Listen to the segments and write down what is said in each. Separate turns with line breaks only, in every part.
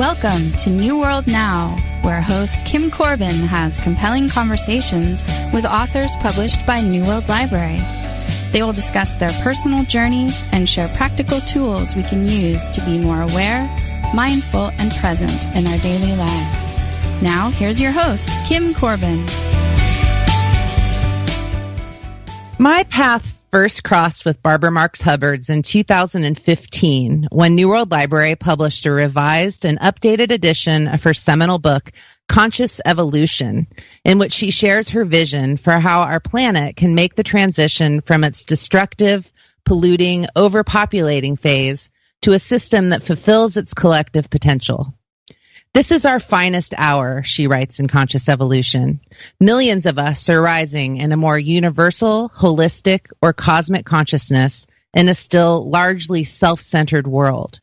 Welcome to New World Now, where host Kim Corbin has compelling conversations with authors published by New World Library. They will discuss their personal journeys and share practical tools we can use to be more aware, mindful, and present in our daily lives. Now, here's your host, Kim Corbin.
My path first crossed with Barbara Marx Hubbard's in 2015 when New World Library published a revised and updated edition of her seminal book, Conscious Evolution, in which she shares her vision for how our planet can make the transition from its destructive, polluting, overpopulating phase to a system that fulfills its collective potential. This is our finest hour, she writes in Conscious Evolution. Millions of us are rising in a more universal, holistic, or cosmic consciousness in a still largely self-centered world.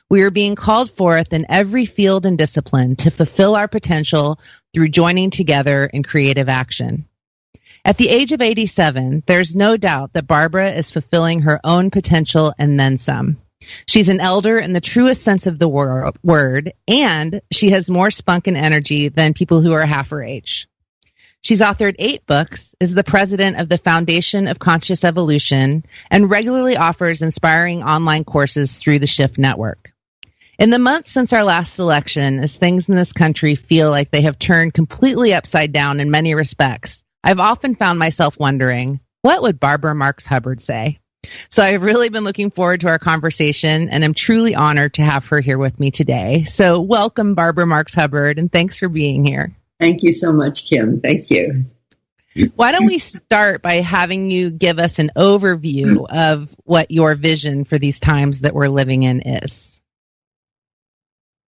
We are being called forth in every field and discipline to fulfill our potential through joining together in creative action. At the age of 87, there's no doubt that Barbara is fulfilling her own potential and then some. She's an elder in the truest sense of the word, and she has more spunk and energy than people who are half her age. She's authored 8 books, is the president of the Foundation of Conscious Evolution, and regularly offers inspiring online courses through the Shift Network. In the months since our last election, as things in this country feel like they have turned completely upside down in many respects, I've often found myself wondering, what would Barbara Marx Hubbard say? So I've really been looking forward to our conversation, and I'm truly honored to have her here with me today. So welcome, Barbara Marx Hubbard, and thanks for being here.
Thank you so much, Kim. Thank you.
Why don't we start by having you give us an overview of what your vision for these times that we're living in is?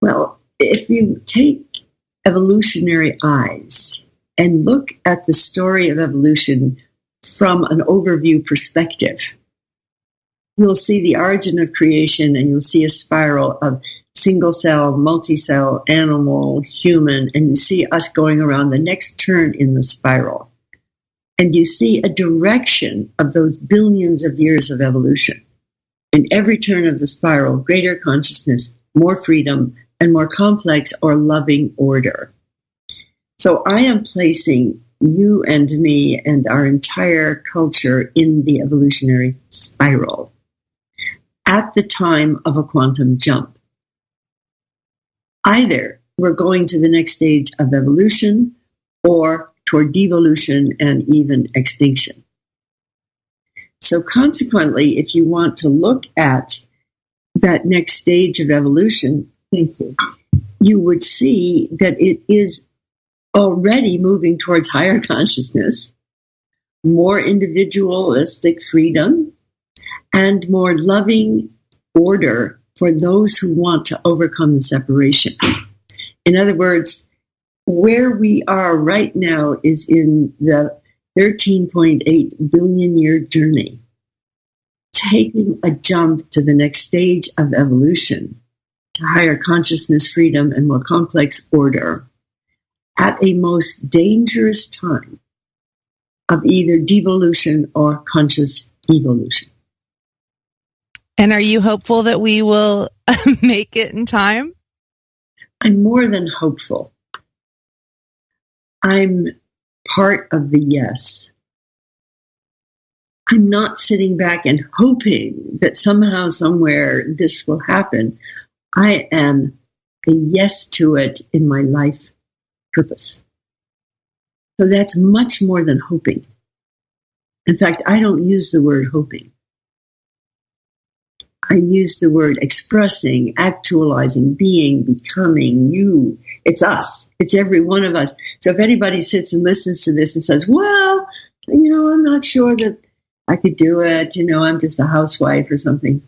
Well, if you take evolutionary eyes and look at the story of evolution from an overview perspective, you'll see the origin of creation, and you'll see a spiral of single cell, multi-cell, animal, human, and you see us going around the next turn in the spiral. And you see a direction of those billions of years of evolution. In every turn of the spiral, greater consciousness, more freedom, and more complex or loving order. So I am placing you and me and our entire culture in the evolutionary spiral at the time of a quantum jump. Either we're going to the next stage of evolution or toward devolution and even extinction. So consequently, if you want to look at that next stage of evolution, you would see that it is already moving towards higher consciousness, more individualistic freedom, and more loving order for those who want to overcome the separation. In other words, where we are right now is in the 13.8 billion year journey, taking a jump to the next stage of evolution, to higher consciousness, freedom, and more complex order, at a most dangerous time of either devolution or conscious evolution.
And are you hopeful that we will make it in time?
I'm more than hopeful. I'm part of the yes. I'm not sitting back and hoping that somehow, somewhere, this will happen. I am a yes to it in my life purpose. So that's much more than hoping. In fact, I don't use the word hoping. I use the word expressing, actualizing, being, becoming, you. It's us. It's every one of us. So if anybody sits and listens to this and says, well, I'm not sure that I could do it, I'm just a housewife or something,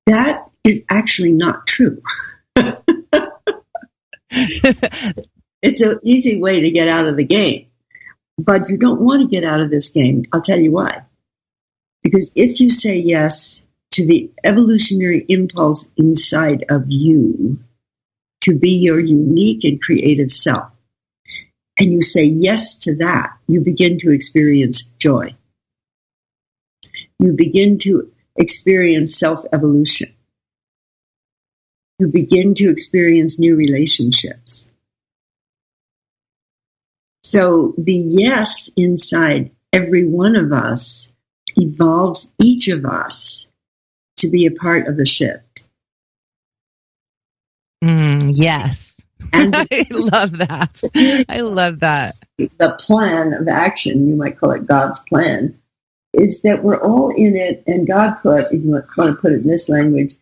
that is actually not true. It's an easy way to get out of the game. But you don't want to get out of this game. I'll tell you why. Because if you say yes to the evolutionary impulse inside of you to be your unique and creative self, and you say yes to that, you begin to experience joy. You begin to experience self-evolution. You begin to experience new relationships. So the yes inside every one of us evolves each of us to be a part of the shift.
Yes. And I love that. I love that.
The plan of action, you might call it God's plan, is that we're all in it, and God put, if you want to put it in this language,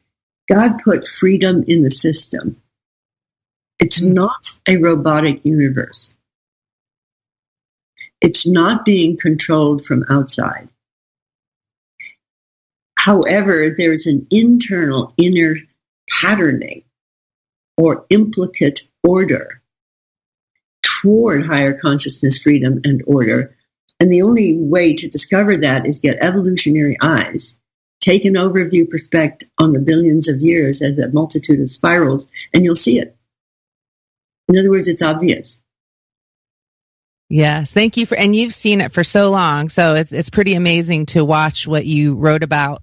God put freedom in the system. It's not a robotic universe. It's not being controlled from outside. However, there's an internal inner patterning or implicate order toward higher consciousness, freedom, and order. And the only way to discover that is get evolutionary eyes, take an overview perspective on the billions of years as a multitude of spirals, and you'll see it. In other words, it's obvious.
Yes, thank you and you've seen it for so long, so it's pretty amazing to watch what you wrote about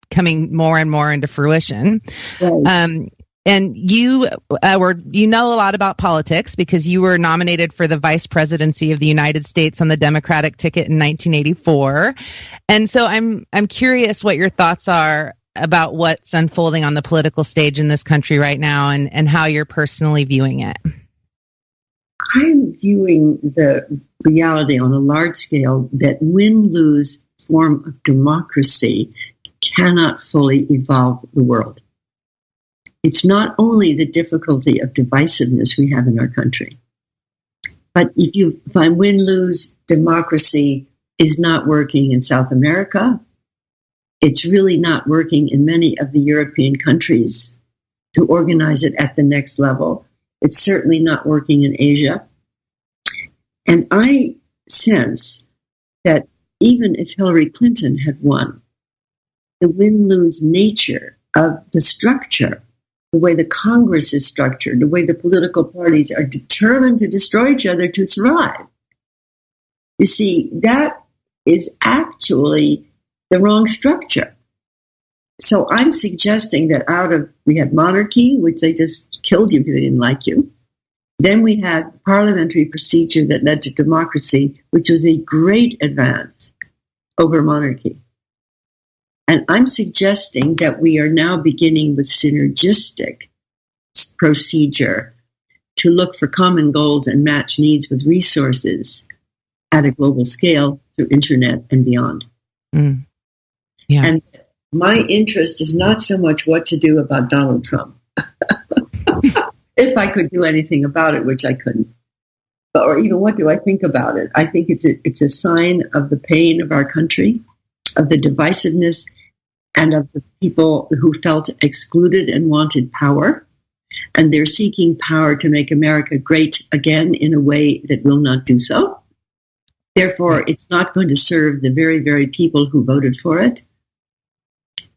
coming more and more into fruition. Right. And you know a lot about politics because you were nominated for the vice presidency of the United States on the Democratic ticket in 1984. And so I'm curious what your thoughts are about what's unfolding on the political stage in this country right now and how you're personally viewing it.
I'm viewing the reality on a large scale that win-lose form of democracy cannot fully evolve the world. It's not only the difficulty of divisiveness we have in our country, but if you find win-lose democracy is not working in South America, it's really not working in many of the European countries to organize it at the next level. It's certainly not working in Asia. And I sense that even if Hillary Clinton had won, the win-lose nature of the structure, the way the Congress is structured, the way the political parties are determined to destroy each other to survive. You see, that is actually the wrong structure. So I'm suggesting that we had monarchy, which they just killed you because they didn't like you. Then we had parliamentary procedure that led to democracy, which was a great advance over monarchy. And I'm suggesting that we are now beginning with synergistic procedure to look for common goals and match needs with resources at a global scale through internet and beyond. Mm. Yeah. And my interest is not so much what to do about Donald Trump. If I could do anything about it, which I couldn't. Or even what do I think about it? I think it's a sign of the pain of our country, of the divisiveness, and of the people who felt excluded and wanted power. And they're seeking power to make America great again in a way that will not do so. Therefore, it's not going to serve the very, very people who voted for it.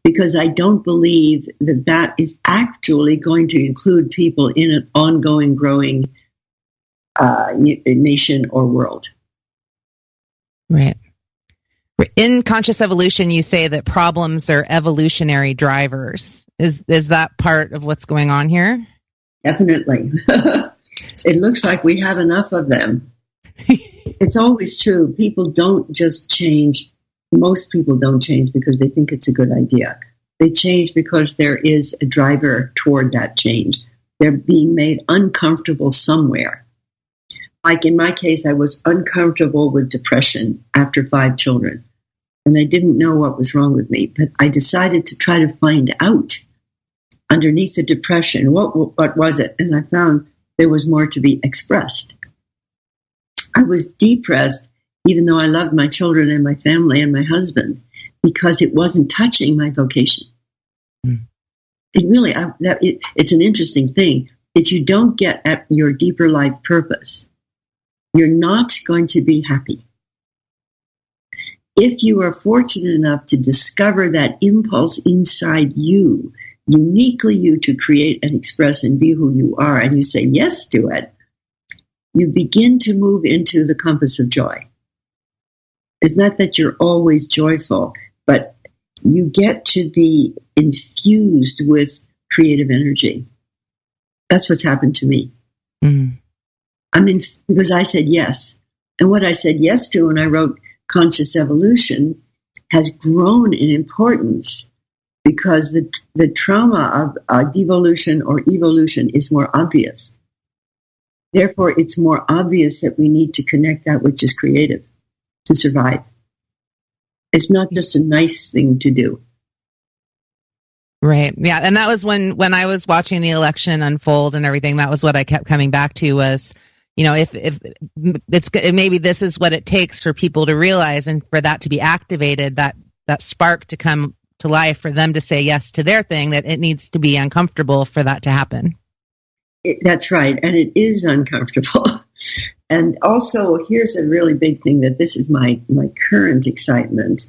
Because I don't believe that is actually going to include people in an ongoing, growing nation or world.
Right. In Conscious Evolution, you say that problems are evolutionary drivers. Is that part of what's going on here?
Definitely. It looks like we have enough of them. It's always true. People don't just change. Most people don't change because they think it's a good idea. They change because there is a driver toward that change. They're being made uncomfortable somewhere. Like in my case, I was uncomfortable with depression after 5 children. And I didn't know what was wrong with me. But I decided to try to find out underneath the depression, what was it? And I found there was more to be expressed. I was depressed even though I loved my children and my family and my husband, because it wasn't touching my vocation. Mm. It's an interesting thing. If you don't get at your deeper life purpose, you're not going to be happy. If you are fortunate enough to discover that impulse inside you, uniquely you, to create and express and be who you are, and you say yes to it, you begin to move into the compass of joy. It's not that you're always joyful, but you get to be infused with creative energy. That's what's happened to me.
Mm.
I mean, because I said yes. And what I said yes to when I wrote Conscious Evolution has grown in importance because the trauma of devolution or evolution is more obvious. Therefore, it's more obvious that we need to connect that which is creative to survive. It's not just a nice thing to do.
Right. Yeah. And that was when I was watching the election unfold and everything, that was what I kept coming back to was, if it's maybe this is what it takes for people to realize and for that to be activated, that spark to come to life, for them to say yes to their thing, that it needs to be uncomfortable for that to happen.
That's right. And it is uncomfortable. And also, here's a really big thing that this is my current excitement,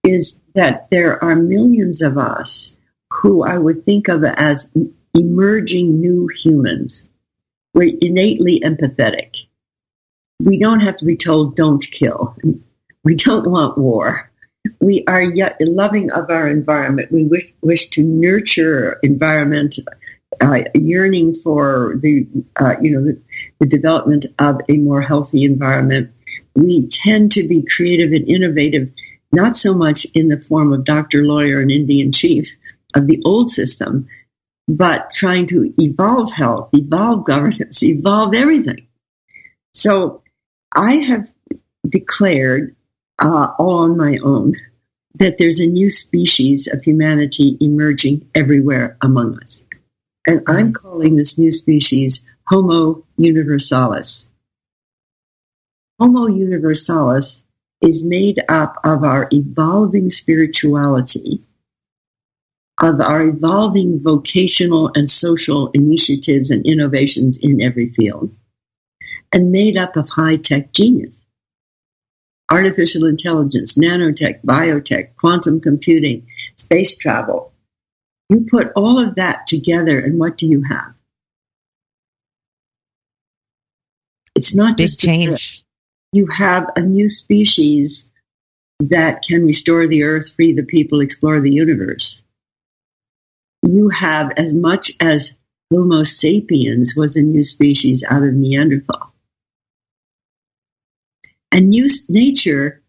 is that there are millions of us who I would think of as emerging new humans. We're innately empathetic. We don't have to be told, don't kill. We don't want war. We are yet loving of our environment. We wish to nurture environment, yearning for the development of a more healthy environment. We tend to be creative and innovative, not so much in the form of doctor, lawyer, and Indian chief of the old system, but trying to evolve health, evolve governance, evolve everything. So I have declared all on my own that there's a new species of humanity emerging everywhere among us. And I'm calling this new species Homo universalis. Homo universalis is made up of our evolving spirituality, of our evolving vocational and social initiatives and innovations in every field, and made up of high-tech genius. Artificial intelligence, nanotech, biotech, quantum computing, space travel. You put all of that together, and what do you have? It's not
big
just
change.
You have a new species that can restore the earth, free the people, explore the universe. You have as much as Homo sapiens was a new species out of Neanderthal. And nature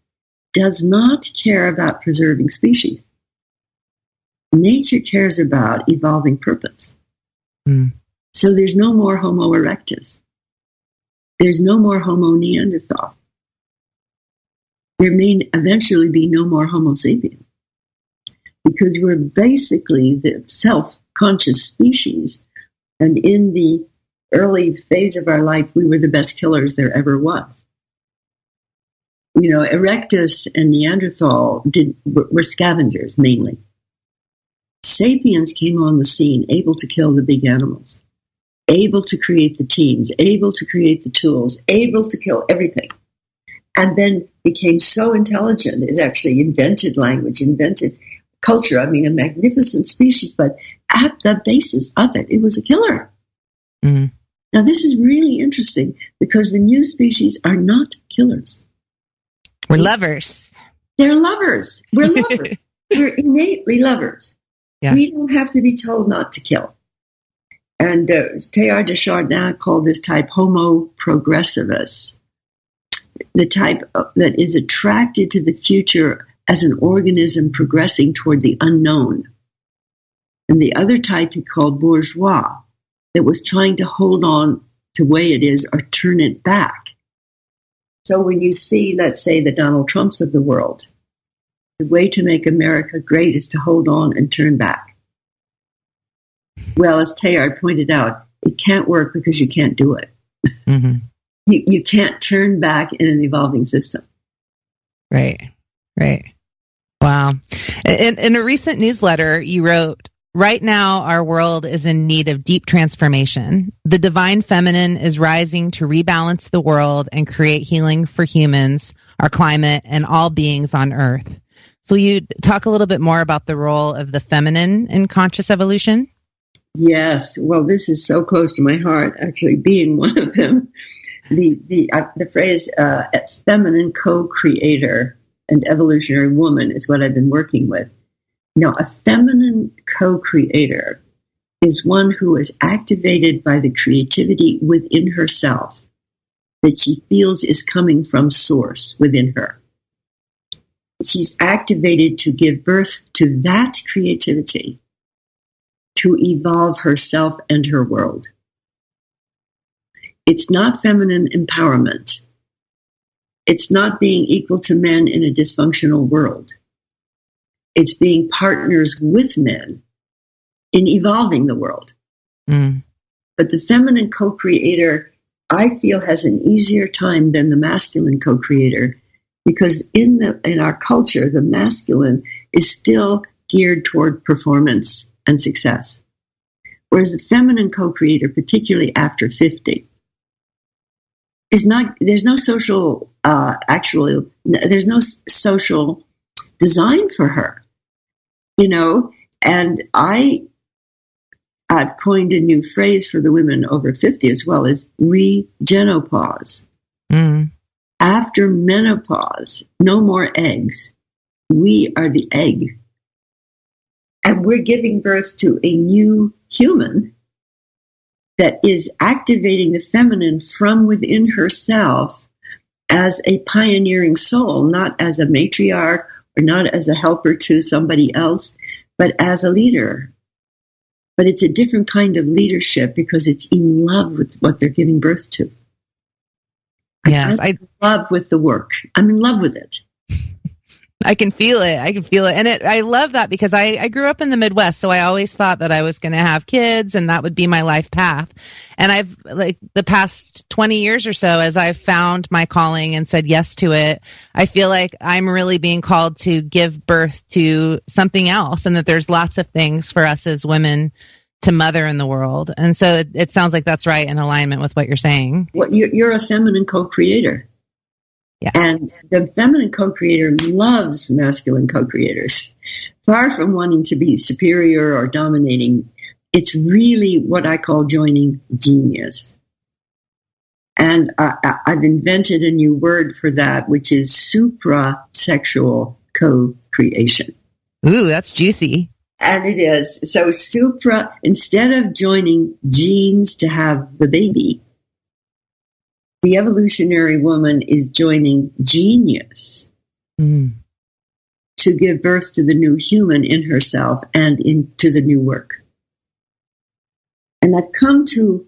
does not care about preserving species. Nature cares about evolving purpose.
Mm.
So there's no more Homo erectus. There's no more Homo Neanderthal. There may eventually be no more Homo sapiens. Because we're basically the self-conscious species. And in the early phase of our life, we were the best killers there ever was. Erectus and Neanderthal were scavengers mainly. Sapiens came on the scene, able to kill the big animals, able to create the teams, able to create the tools, able to kill everything. And then became so intelligent, it actually invented language, invented culture. I mean, a magnificent species, but at the basis of it, it was a killer.
Mm-hmm.
Now, this is really interesting because the new species are not killers.
We're lovers.
They're lovers. We're lovers. We're innately lovers.
Yeah.
We don't have to be told not to kill. And Teilhard de Chardin called this type Homo progressivus, the type that is attracted to the future as an organism progressing toward the unknown. And the other type he called bourgeois, that was trying to hold on to the way it is or turn it back. So when you see, let's say, the Donald Trumps of the world, the way to make America great is to hold on and turn back. Well, as Teilhard pointed out, it can't work because you can't do it.
Mm-hmm.
You can't turn back in an evolving system.
Right. Wow. In a recent newsletter, you wrote, "Right now, our world is in need of deep transformation. The divine feminine is rising to rebalance the world and create healing for humans, our climate, and all beings on Earth." So you talk a little bit more about the role of the feminine in conscious evolution?
Yes. Well, this is so close to my heart, actually being one of them. The phrase feminine co-creator and evolutionary woman is what I've been working with. Now, a feminine co-creator is one who is activated by the creativity within herself that she feels is coming from source within her. She's activated to give birth to that creativity, to evolve herself and her world. It's not feminine empowerment. It's not being equal to men in a dysfunctional world. It's being partners with men in evolving the world.
Mm.
But the feminine co-creator, I feel, has an easier time than the masculine co-creator, because in our culture, the masculine is still geared toward performance and success. Whereas the feminine co-creator, particularly after 50, there's no social design for her, and I've coined a new phrase for the women over 50 as well, as regenopause.
Mm.
After menopause, no more eggs. We are the egg. And we're giving birth to a new human that is activating the feminine from within herself as a pioneering soul, not as a matriarch or not as a helper to somebody else, but as a leader. But it's a different kind of leadership because it's in love with what they're giving birth to.
Yes,
I'm in love with the work. I'm in love with it.
I can feel it. And I love that because I grew up in the Midwest, so I always thought that I was going to have kids and that would be my life path. And I've, like, the past 20 years or so, as I've found my calling and said yes to it, I feel like I'm really being called to give birth to something else, and that there's lots of things for us as women to mother in the world. And so it sounds like that's right in alignment with what you're saying.
Well, you're a feminine co-creator.
Yeah.
And the feminine co-creator loves masculine co-creators. Far from wanting to be superior or dominating, it's really what I call joining genius. And I've invented a new word for that, which is suprasexual co-creation.
Ooh, that's juicy.
And it is. So instead of joining genes to have the baby, the evolutionary woman is joining genius to give birth to the new human in herself and into the new work. And I've come to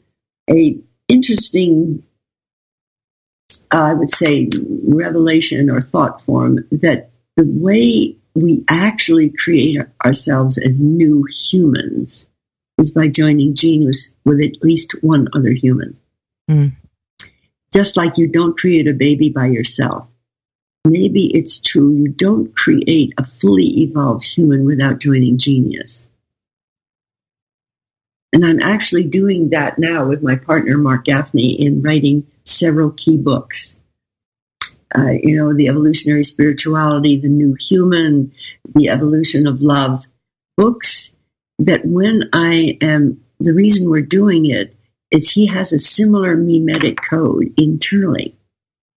a interesting, I would say, revelation or thought form that the way we actually create ourselves as new humans is by joining genius with at least one other human.
Mm.
Just like you don't create a baby by yourself. Maybe it's true you don't create a fully evolved human without joining genius. And I'm actually doing that now with my partner, Mark Gaffney, in writing several key books. The evolutionary spirituality, the new human, the evolution of love. Books that the reason we're doing it is he has a similar mimetic code internally.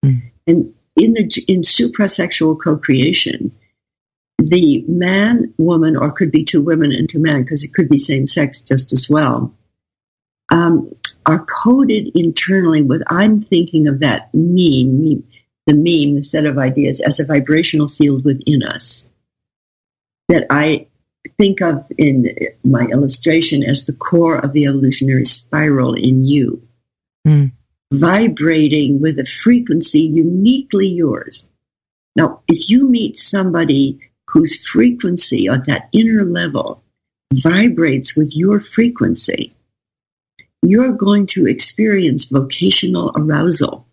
Mm. And in suprasexual co-creation, the man, woman, or could be two women and two men, because it could be same sex just as well, are coded internally with, I'm thinking of that meme, the set of ideas, as a vibrational field within us that I think of in my illustration as the core of the evolutionary spiral in you, vibrating with a frequency uniquely yours. Now, if you meet somebody whose frequency at that inner level vibrates with your frequency, you're going to experience vocational arousal.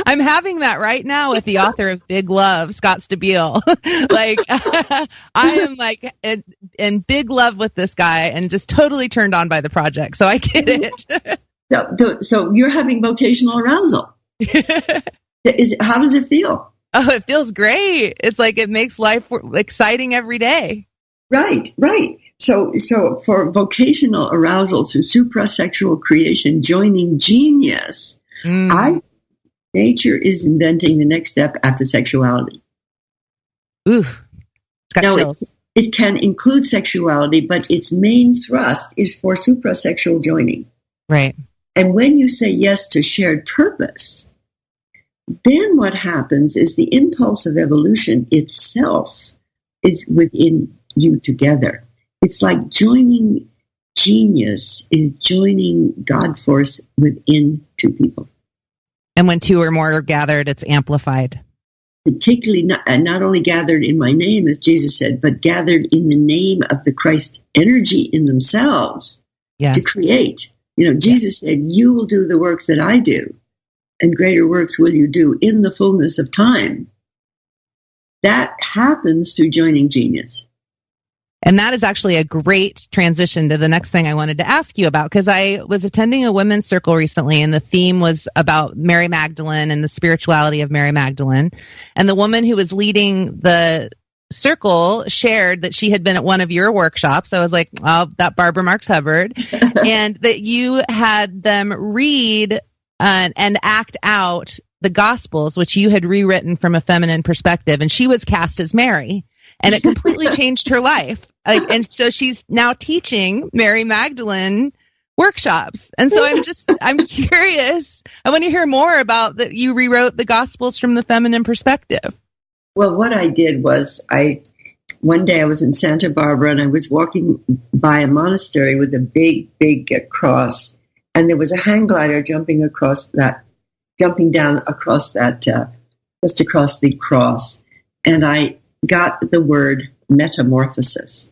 I'm having that right now with the author of Big Love, Scott Stabile. I am like in big love with this guy and just totally turned on by the project. So I get it.
So you're having vocational arousal. How does it feel?
Oh, it feels great. It's like it makes life exciting every day.
Right. So for vocational arousal through suprasexual creation, joining genius, nature is inventing the next step after sexuality.
Ooh, it's got chills.
It can include sexuality, but its main thrust is for suprasexual joining.
Right.
And when you say yes to shared purpose, then what happens is the impulse of evolution itself is within you together. It's like joining genius is joining God force within two people.
And when two or more are gathered, it's amplified.
Particularly not only gathered in my name, as Jesus said, but gathered in the name of the Christ energy in themselves to create. Jesus said, you will do the works that I do, and greater works will you do in the fullness of time. That happens through joining genius.
And that is actually a great transition to the next thing I wanted to ask you about, because I was attending a women's circle recently, and the theme was about Mary Magdalene and the spirituality of Mary Magdalene. And the woman who was leading the circle shared that she had been at one of your workshops. I was like, oh, that Barbara Marx Hubbard. And that you had them read and act out the Gospels, which you had rewritten from a feminine perspective. And she was cast as Mary. And it completely changed her life. And so she's now teaching Mary Magdalene workshops. And so I'm curious. I want to hear more about that. You rewrote the Gospels from the feminine perspective.
Well, what I did was one day I was in Santa Barbara and I was walking by a monastery with a big, big cross. And there was a hang glider jumping down across that, just across the cross. And I got the word metamorphosis.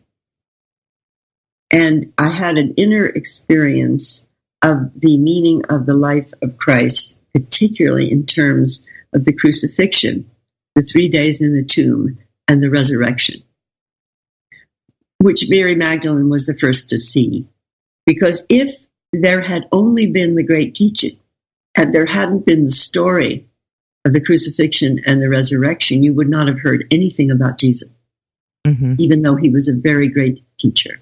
And I had an inner experience of the meaning of the life of Christ, particularly in terms of the crucifixion, the 3 days in the tomb, and the resurrection, which Mary Magdalene was the first to see. Because if there had only been the great teaching, and there hadn't been the story of the crucifixion and the resurrection, you would not have heard anything about Jesus, even though he was a very great teacher.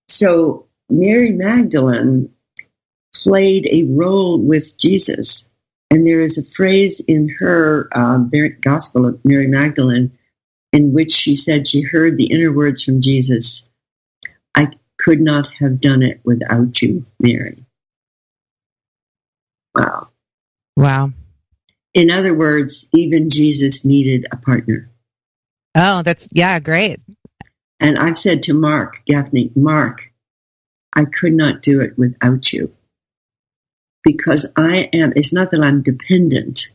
So Mary Magdalene played a role with Jesus. And there is a phrase in her Gospel of Mary Magdalene in which she said she heard the inner words from Jesus, I could not have done it without you, Mary. Wow.
Wow.
In other words, even Jesus needed a partner.
Oh, great.
And I've said to Mark Gaffney, Mark, I could not do it without you. Because it's not that I'm dependent.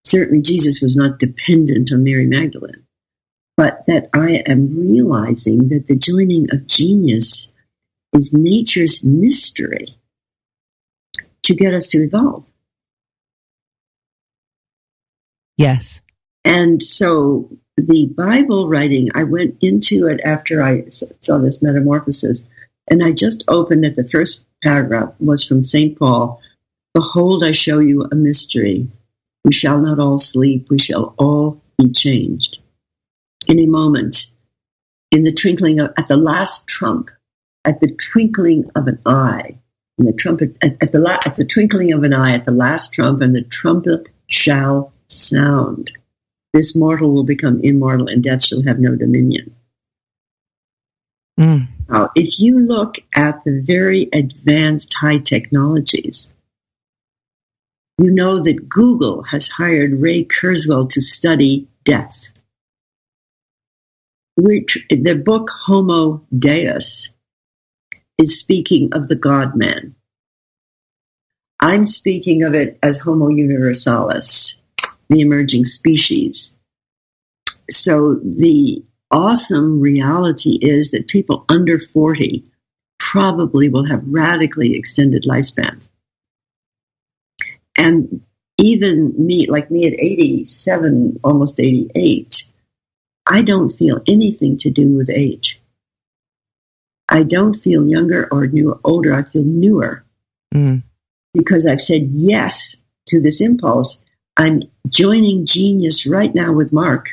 Certainly Jesus was not dependent on Mary Magdalene. But that I am realizing that the joining of genius is nature's mystery to get us to evolve.
Yes.
And so the Bible writing, I went into it after I saw this metamorphosis, and I just opened at the first paragraph was from St. Paul. Behold, I show you a mystery. We shall not all sleep. We shall all be changed. In a moment, in the twinkling of, at the last trump, at the twinkling of an eye, and the trumpet, at the twinkling of an eye, at the last trump, and the trumpet shall sound. This mortal will become immortal, and death shall have no dominion. Now, if you look at the very advanced high technologies, you know that Google has hired Ray Kurzweil to study death. The book Homo Deus is speaking of the God-man. I'm speaking of it as Homo universalis, the emerging species. So the awesome reality is that people under 40 probably will have radically extended lifespans. And even me, like me at 87, almost 88, I don't feel anything to do with age. I don't feel younger or older. I feel newer because I've said yes to this impulse. I'm joining genius right now with Mark.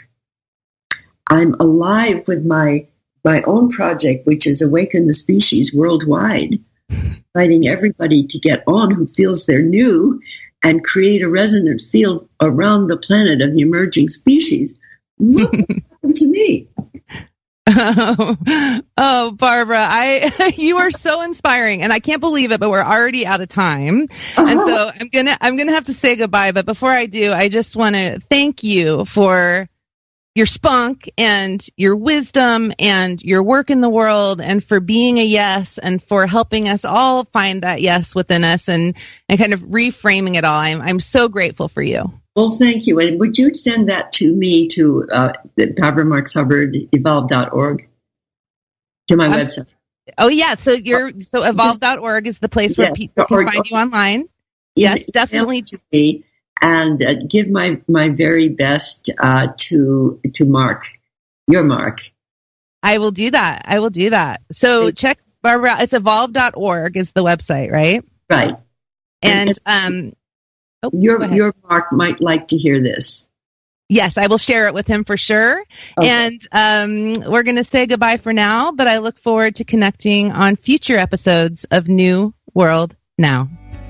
I'm alive with my own project, which is Awaken the Species worldwide, inviting everybody to get on who feels they're new and create a resonant field around the planet of the emerging species. Look what happened to me.
Oh, Barbara, you are so inspiring, and I can't believe it, but we're already out of time. And so I'm gonna have to say goodbye. But before I do, I just want to thank you for your spunk and your wisdom and your work in the world, and for being a yes, and for helping us all find that yes within us, and kind of reframing it all. I'm so grateful for you.
Well, thank you. And would you send that to me to Barbara Marx Hubbard, evolve.org, to my website?
Oh, yeah. So evolve.org is the place where people can find you online. Yes, definitely.
To me, and give my very best to Mark, your Mark.
I will do that. So check Barbara. It's evolve.org is the website, right?
Right.
And
your Mark might like to hear this.
Yes, I will share it with him for sure. Okay. And we're going to say goodbye for now, but I look forward to connecting on future episodes of New World Now.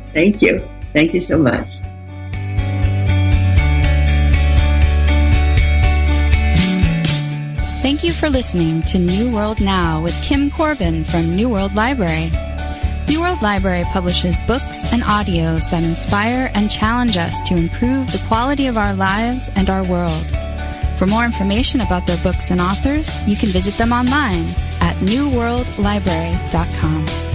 Thank you. Thank you so much.
Thank you for listening to New World Now with Kim Corbin from New World Library. New World Library publishes books and audios that inspire and challenge us to improve the quality of our lives and our world. For more information about their books and authors, you can visit them online at newworldlibrary.com.